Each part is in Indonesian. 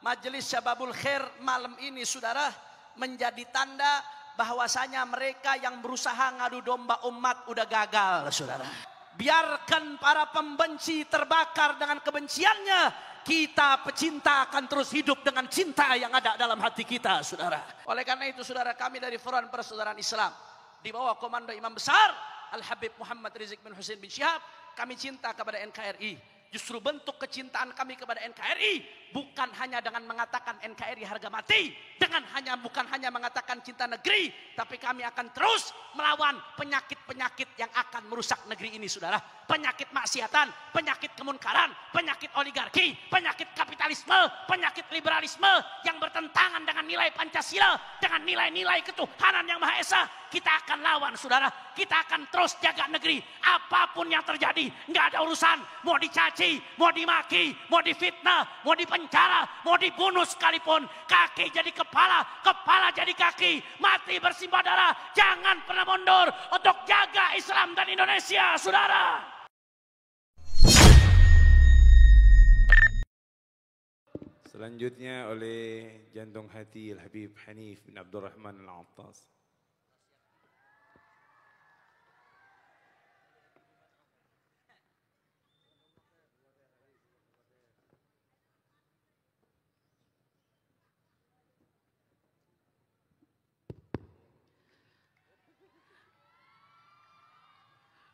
Majelis Syababul Khair malam ini saudara menjadi tanda bahwasanya mereka yang berusaha ngadu domba umat udah gagal saudara. Biarkan para pembenci terbakar dengan kebenciannya, kita pecinta akan terus hidup dengan cinta yang ada dalam hati kita saudara. Oleh karena itu saudara, kami dari Front Persaudaraan Islam di bawah komando Imam Besar Al-Habib Muhammad Rizik bin Hussein bin Syihab, kami cinta kepada NKRI. Justru bentuk kecintaan kami kepada NKRI bukan hanya dengan mengatakan NKRI harga mati, bukan hanya mengatakan cinta negeri, tapi kami akan terus melawan penyakit-penyakit yang akan merusak negeri ini saudara. Penyakit maksiatan, penyakit kemunkaran, penyakit oligarki, penyakit kapitalisme, penyakit liberalisme yang bertentangan dengan nilai Pancasila, dengan nilai-nilai ketuhanan yang Maha Esa. Kita akan lawan saudara, kita akan terus jaga negeri. Apapun yang terjadi, nggak ada urusan. Mau dicaci, mau dimaki, mau difitnah, mau dipenjara, mau dibunuh sekalipun. Kaki jadi kepala, kepala jadi kaki, mati bersimbah darah. Jangan pernah mundur untuk jaga Islam dan Indonesia saudara. Selanjutnya oleh jantung hati Al-Habib Hanif bin Abdurrahman Al-Attas.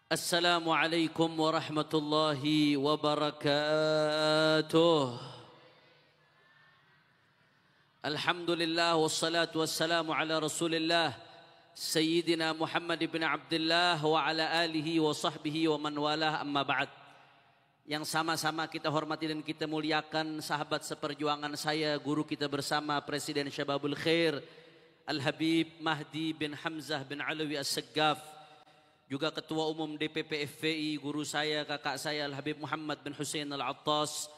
Assalamualaikum warahmatullahi wabarakatuh. Alhamdulillah wassalatu wassalamu ala Rasulillah Sayyidina Muhammad ibn Abdullah wa ala alihi wa sahbihi wa man walah, amma ba'd. Yang sama-sama kita hormati dan kita muliakan sahabat seperjuangan saya, guru kita bersama Presiden Syababul Khair Al-Habib Mahdi bin Hamzah bin Alawi As-Saggaf, juga Ketua Umum DPP FPI, guru saya, kakak saya Al-Habib Muhammad bin Hussein Al-Attas.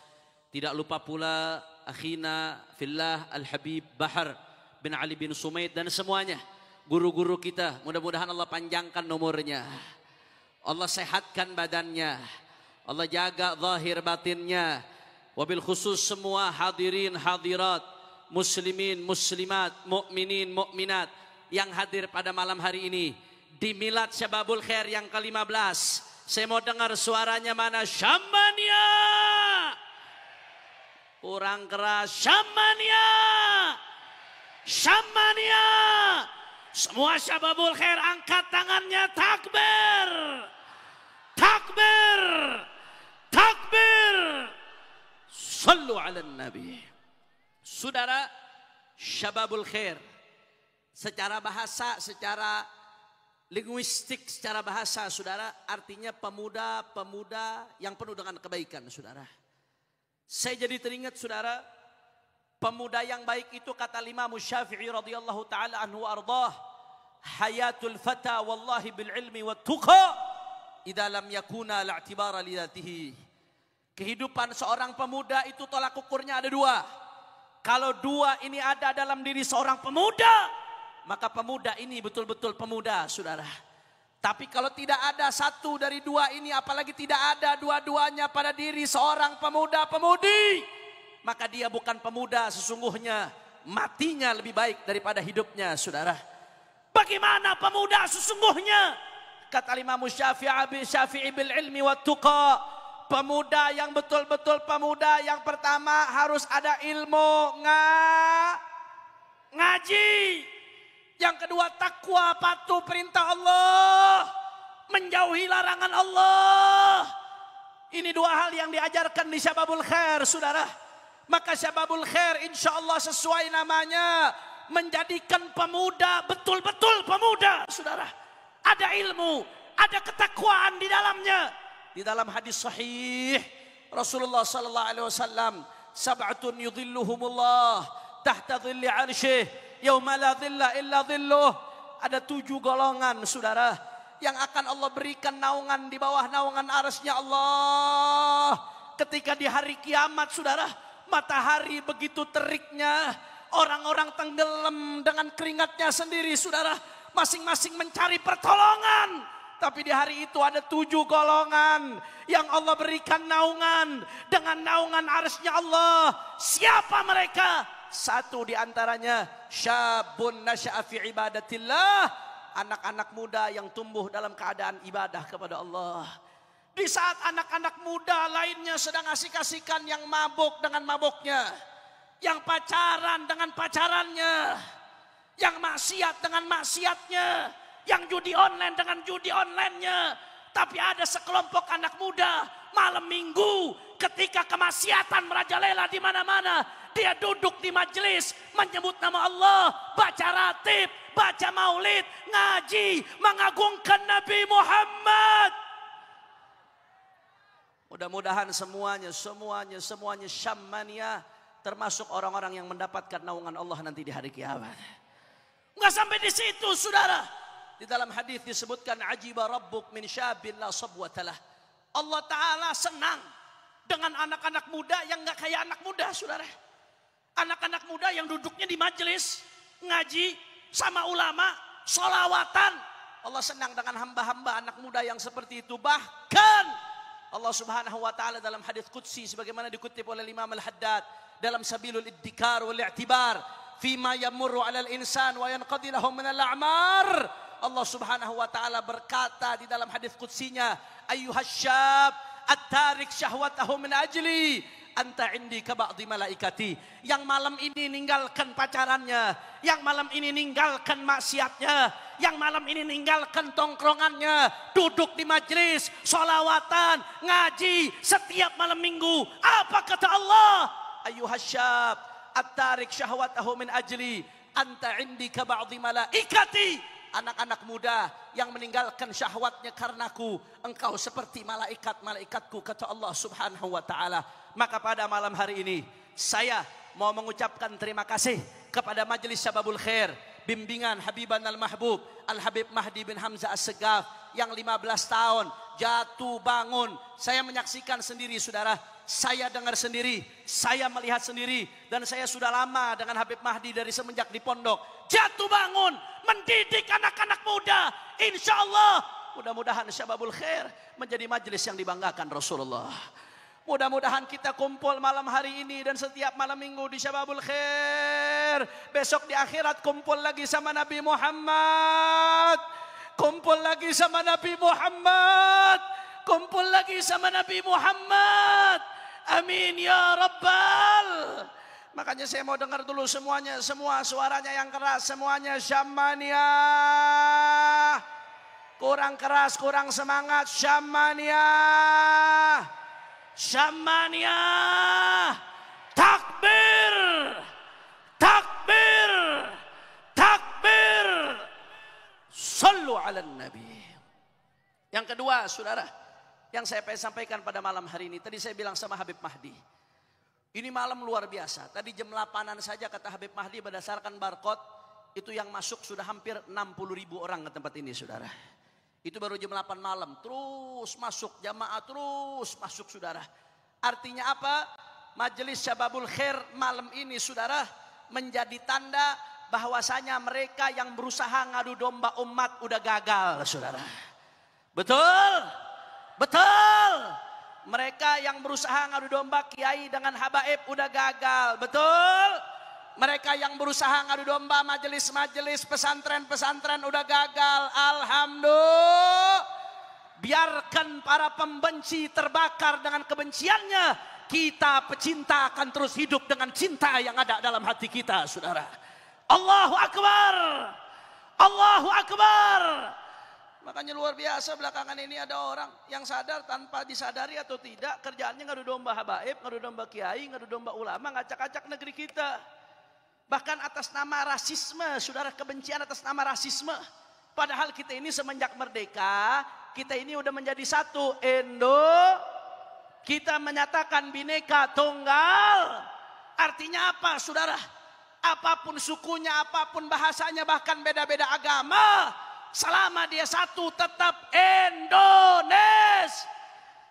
Tidak lupa pula akhina fillah Al-Habib Bahar bin Ali bin Sumaid dan semuanya guru-guru kita. Mudah-mudahan Allah panjangkan umurnya, Allah sehatkan badannya, Allah jaga zahir batinnya. Wabil khusus semua hadirin hadirat, muslimin muslimat, mukminin mukminat yang hadir pada malam hari ini di Milad Syababul Khair yang ke-15. Saya mau dengar suaranya mana? Syamania. Kurang keras. Syamania. Syamania. Semua Syababul Khair angkat tangannya. Takbir. Takbir. Takbir. Sallu ala Nabi. Saudara, Syababul Khair secara bahasa, secara linguistik, secara bahasa saudara, artinya pemuda-pemuda yang penuh dengan kebaikan saudara. Saya jadi teringat saudara, pemuda yang baik itu kata Imam Syafi'i radhiyallahu taala anhu ardah, hayatul fata wallahi bil ilmi wat tuqa idza lam yakuna la'tibara li dzatihi. Kehidupan seorang pemuda itu tolak ukurnya ada dua. Kalau dua ini ada dalam diri seorang pemuda, maka pemuda ini betul-betul pemuda saudara. Tapi kalau tidak ada satu dari dua ini, apalagi tidak ada dua-duanya pada diri seorang pemuda-pemudi, maka dia bukan pemuda sesungguhnya. Matinya lebih baik daripada hidupnya saudara. Bagaimana pemuda sesungguhnya? Kata Imam Syafi'i bil ilmi wat tuqa, pemuda yang betul-betul pemuda yang pertama harus ada ilmu, ngaji. Yang kedua takwa, patuh perintah Allah, menjauhi larangan Allah. Ini dua hal yang diajarkan di Syababul Khair saudara. Maka Syababul Khair insya Allah sesuai namanya, menjadikan pemuda betul-betul pemuda saudara. Ada ilmu, ada ketakwaan di dalamnya. Di dalam hadis sahih Rasulullah sallallahu alaihi wasallam, sab'atun yudhilluhumullah tahta dhilli 'arsyih yauma la dhilla illa dhilluh. Ada 7 golongan saudara yang akan Allah berikan naungan di bawah naungan arsy-Nya Allah ketika di hari kiamat saudara. Matahari begitu teriknya, orang-orang tenggelam dengan keringatnya sendiri saudara, masing-masing mencari pertolongan Tapi di hari itu ada 7 golongan yang Allah berikan naungan dengan naungan arsy-Nya Allah. Siapa mereka? Satu di antaranya syabun nasya'a fi ibadatillah, anak-anak muda yang tumbuh dalam keadaan ibadah kepada Allah. Di saat anak-anak muda lainnya sedang asik-asikan, yang mabuk dengan mabuknya, yang pacaran dengan pacarannya, yang maksiat dengan maksiatnya, yang judi online dengan judi online-nya. Tapi ada sekelompok anak muda malam minggu ketika kemaksiatan merajalela di mana-mana, dia duduk di majelis menyebut nama Allah, baca ratib, baca maulid, ngaji, mengagungkan Nabi Muhammad. Mudah-mudahan semuanya syamania, termasuk orang-orang yang mendapatkan naungan Allah nanti di hari kiamat. Enggak sampai di situ, saudara. Di dalam hadis disebutkan ajiba rabbuk min syabin la sabwatalah. Allah Ta'ala senang dengan anak-anak muda yang enggak kayak anak muda, saudara. Anak-anak muda yang duduknya di majelis ngaji sama ulama, sholawatan. Allah senang dengan hamba-hamba anak muda yang seperti itu. Bahkan Allah Subhanahu wa taala dalam hadis qudsi sebagaimana dikutip oleh Imam Al-Haddad dalam Sabilul Iddikar wal I'tibar fima yamurru 'alal insan wa yanqadi lahum min al-a'mar. Allah Subhanahu wa taala berkata di dalam hadis qudsinya, ayyuhasyab at-tarik syahwatahu min ajli anta indi ka ba'dhi malaikati. Yang malam ini ninggalkan pacarannya, yang malam ini ninggalkan maksiatnya, yang malam ini ninggalkan tongkrongannya, duduk di majelis, sholawatan, ngaji setiap malam minggu. Apa kata Allah? Ayyuhasyab at-tarik syahwatahu min ajli anta indi ka ba'dhi malaikati. Anak-anak muda yang meninggalkan syahwatnya karenaku, engkau seperti malaikat-malaikatku, kata Allah Subhanahu wa taala. Maka pada malam hari ini saya mau mengucapkan terima kasih kepada Majelis Syababul Khair, bimbingan Habiban Al-Mahbub Al-Habib Mahdi bin Hamzah As-Segaf yang 15 tahun jatuh bangun. Saya menyaksikan sendiri, saudara. Saya dengar sendiri, saya melihat sendiri, dan saya sudah lama dengan Habib Mahdi dari semenjak di pondok. Jatuh bangun, mendidik anak-anak muda. Insya Allah, mudah-mudahan Syababul Khair menjadi majelis yang dibanggakan Rasulullah. Mudah-mudahan kita kumpul malam hari ini dan setiap malam minggu di Syababul Khair. Besok di akhirat kumpul lagi sama Nabi Muhammad. Kumpul lagi sama Nabi Muhammad. Kumpul lagi sama Nabi Muhammad. Amin ya Rabbal. Makanya saya mau dengar dulu semuanya, semua suaranya yang keras, semuanya syamania. Kurang keras, kurang semangat, syamania. Syamania. Takbir. Takbir. Takbir. Sallu ala Nabi. Yang kedua, saudara, yang saya pengen sampaikan pada malam hari ini, tadi saya bilang sama Habib Mahdi, ini malam luar biasa. Tadi jam 8-an saja kata Habib Mahdi berdasarkan barcode, itu yang masuk sudah hampir 60.000 orang ke tempat ini, saudara. Itu baru jam 8 malam, terus masuk jamaah, terus masuk, saudara. Artinya apa? Majelis Syababul Khair malam ini, saudara, menjadi tanda bahwasanya mereka yang berusaha ngadu domba umat udah gagal, saudara. Betul? Betul. Mereka yang berusaha ngadu domba kiai dengan habaib udah gagal. Betul. Mereka yang berusaha ngadu domba majelis-majelis pesantren-pesantren udah gagal. Alhamdulillah. Biarkan para pembenci terbakar dengan kebenciannya. Kita pecinta akan terus hidup dengan cinta yang ada dalam hati kita, saudara. Allahu Akbar. Allahu Akbar. Makanya luar biasa belakangan ini ada orang yang sadar tanpa disadari atau tidak, kerjaannya ngadu domba habaib, ngadu domba kiai, ngadu domba ulama, ngacak-acak negeri kita. Bahkan atas nama rasisme, saudara, kebencian atas nama rasisme. Padahal kita ini semenjak merdeka, kita ini udah menjadi satu kita menyatakan Bhinneka Tunggal. Artinya apa, saudara? Apapun sukunya, apapun bahasanya, bahkan beda-beda agama, selama dia satu tetap Indonesia.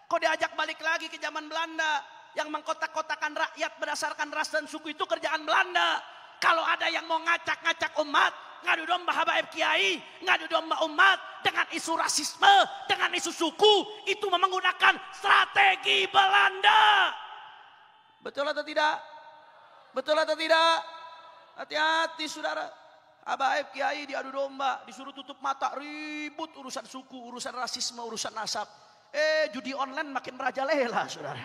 Kok diajak balik lagi ke zaman Belanda yang mengkotak-kotakan rakyat berdasarkan ras dan suku, itu kerjaan Belanda. Kalau ada yang mau ngacak-ngacak umat, ngadu domba habaib kiai, ngadu domba umat dengan isu rasisme, dengan isu suku, itu menggunakan strategi Belanda. Betul atau tidak? Betul atau tidak? Hati-hati saudara. Habaib kiai diadu domba, disuruh tutup mata, ribut urusan suku, urusan rasisme, urusan nasab. Judi online makin merajalela saudara.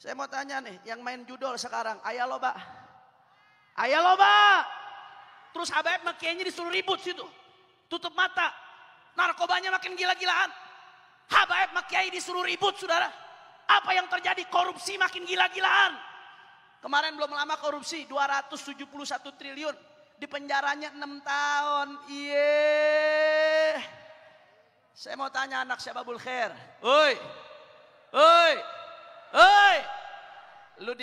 Saya mau tanya nih, yang main judol sekarang, ayah loba. Ayah loba. Terus habaib kiainya disuruh ribut situ. Tutup mata. Narkobanya makin gila-gilaan. Habaib kiai disuruh ribut saudara. Apa yang terjadi? Korupsi makin gila-gilaan. Kemarin belum lama korupsi 271 triliun. Di penjaranya 6 tahun. Iya. Saya mau tanya anak Syababul Khair. Oi. Lu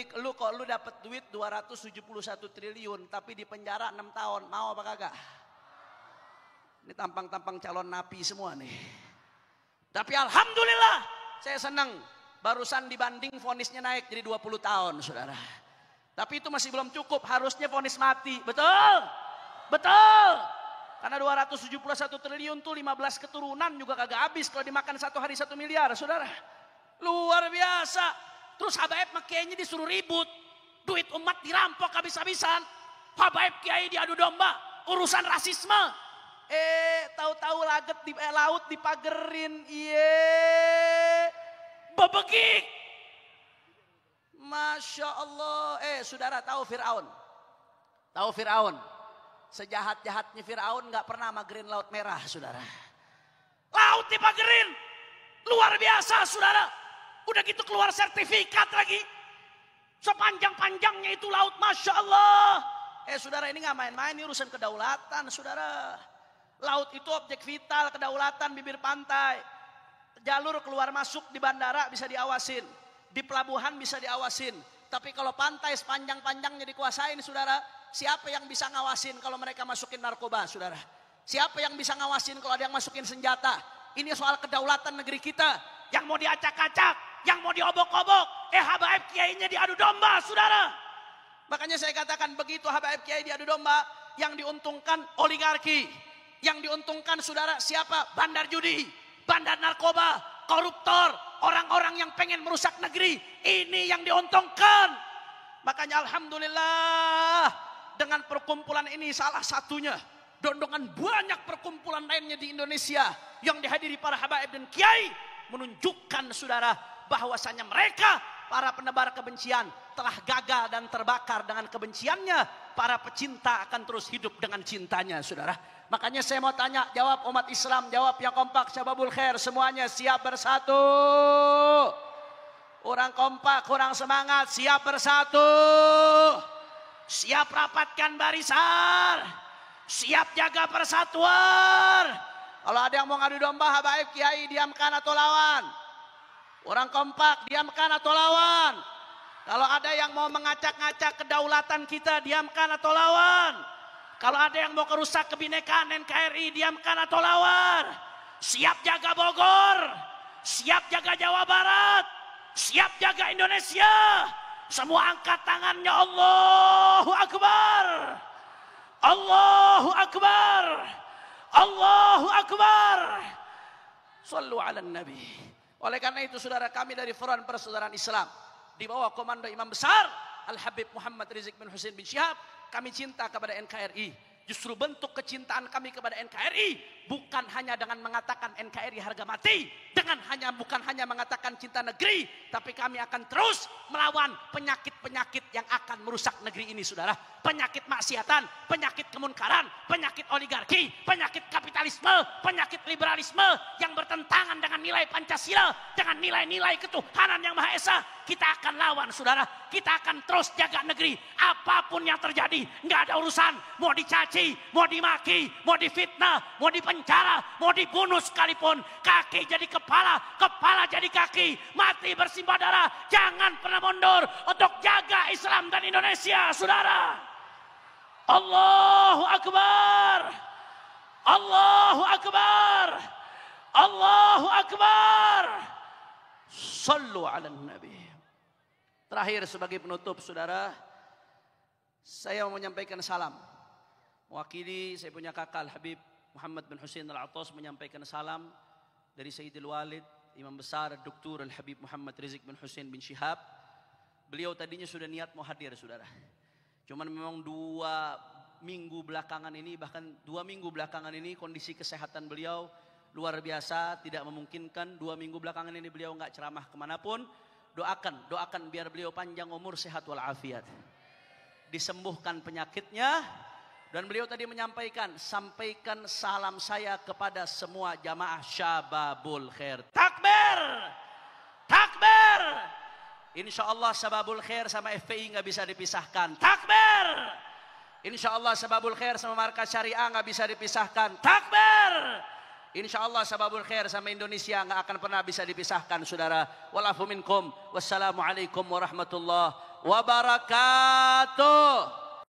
dapat duit 271 triliun tapi di penjara 6 tahun. Mau apa kagak? Ini tampang-tampang calon napi semua nih. Tapi alhamdulillah saya senang. Barusan dibanding vonisnya naik jadi 20 tahun saudara. Tapi itu masih belum cukup. Harusnya vonis mati. Betul? Betul. Karena 271 triliun tuh 15 keturunan juga kagak habis. Kalau dimakan satu hari 1 miliar saudara. Luar biasa. Terus habaib kiainya disuruh ribut. Duit umat dirampok habis-habisan. Habaib kiai diadu domba. Urusan rasisme. Tahu-tahu laut dipagerin. Bebegik. Masya Allah. Saudara tahu Fir'aun? Tahu Fir'aun? Sejahat-jahatnya Fir'aun gak pernah magerin laut merah saudara. Laut dipagerin. Luar biasa saudara. Udah gitu keluar sertifikat lagi. Sepanjang-panjangnya itu laut, Masya Allah. Saudara, ini gak main-main, ini urusan kedaulatan saudara. Laut itu objek vital, kedaulatan bibir pantai. Jalur keluar masuk di bandara bisa diawasin. Di pelabuhan bisa diawasin. Tapi kalau pantai sepanjang-panjangnya dikuasain saudara, siapa yang bisa ngawasin kalau mereka masukin narkoba saudara? Siapa yang bisa ngawasin kalau ada yang masukin senjata? Ini soal kedaulatan negeri kita. Yang mau diacak-acak, yang mau diobok-obok, habaib kiainya diadu domba saudara. Makanya saya katakan begitu habaib kiai diadu domba, yang diuntungkan oligarki. Yang diuntungkan saudara siapa? Bandar judi, bandar narkoba, koruptor, orang-orang yang pengen merusak negeri. Ini yang diuntungkan. Makanya alhamdulillah dengan perkumpulan ini salah satunya. Dengan banyak perkumpulan lainnya di Indonesia yang dihadiri para habaib dan kiai menunjukkan saudara bahwasanya mereka para penebar kebencian telah gagal dan terbakar dengan kebenciannya. Para pecinta akan terus hidup dengan cintanya saudara. Makanya saya mau tanya, jawab umat Islam, jawab yang kompak, Syababul Khair, semuanya siap bersatu. Orang kompak, kurang semangat, siap bersatu. Siap rapatkan barisan. Siap jaga persatuan. Kalau ada yang mau ngadu domba habaib kiai, diamkan atau lawan. Orang kompak, diamkan atau lawan. Kalau ada yang mau mengacak-ngacak kedaulatan kita, diamkan atau lawan. Kalau ada yang mau kerusak kebinekaan NKRI, diamkan atau lawan. Siap jaga Bogor, siap jaga Jawa Barat, siap jaga Indonesia. Semua angkat tangannya, Allahu Akbar. Allahu Akbar. Allahu Akbar. Sallu ala Nabi. Oleh karena itu saudara, kami dari Front Persaudaraan Islam di bawah komando Imam Besar Al-Habib Muhammad Rizik bin Husain bin Syihab, kami cinta kepada NKRI. Justru bentuk kecintaan kami kepada NKRI bukan hanya dengan mengatakan NKRI harga mati, bukan hanya mengatakan cinta negeri, tapi kami akan terus melawan penyakit-penyakit yang akan merusak negeri ini saudara. Penyakit maksiatan, penyakit kemunkaran, penyakit oligarki, penyakit kapitalisme, penyakit liberalisme yang bertentangan dengan nilai Pancasila, dengan nilai-nilai ketuhanan yang Maha Esa. Kita akan lawan saudara. Kita akan terus jaga negeri. Apapun yang terjadi, nggak ada urusan. Mau dicaci, mau dimaki, mau difitnah, mau dipenjara, mau dibunuh sekalipun. Kaki jadi kepala, kepala jadi kaki. Mati bersimbah darah. Jangan pernah mundur untuk jaga Islam dan Indonesia saudara. Allahu Akbar. Allahu Akbar. Allahu Akbar. Sallu ala Nabi. Terakhir sebagai penutup saudara, saya mau menyampaikan salam Mewakili saya punya kakak Al-Habib Muhammad bin Husain Al-Attas menyampaikan salam dari Sayyidil Walid Imam Besar Dr. Al-Habib Muhammad Rizik bin Husain bin Syihab. Beliau tadinya sudah niat mau hadir saudara. Cuman memang 2 minggu belakangan ini, bahkan 2 minggu belakangan ini kondisi kesehatan beliau luar biasa, tidak memungkinkan. 2 minggu belakangan ini beliau nggak ceramah kemanapun. Doakan biar beliau panjang umur, sehat walafiat, disembuhkan penyakitnya. Dan beliau tadi menyampaikan, sampaikan salam saya kepada semua jamaah Syababul Khair. Takbir! Takbir! Insya Allah Syababul Khair sama FPI nggak bisa dipisahkan. Takbir! Insya Allah Syababul Khair sama Markas Syariah nggak bisa dipisahkan. Takbir! Insya Allah Syababul Khair sama Indonesia nggak akan pernah bisa dipisahkan, saudara. Walafu minkum. Wassalamualaikum warahmatullahi wabarakatuh.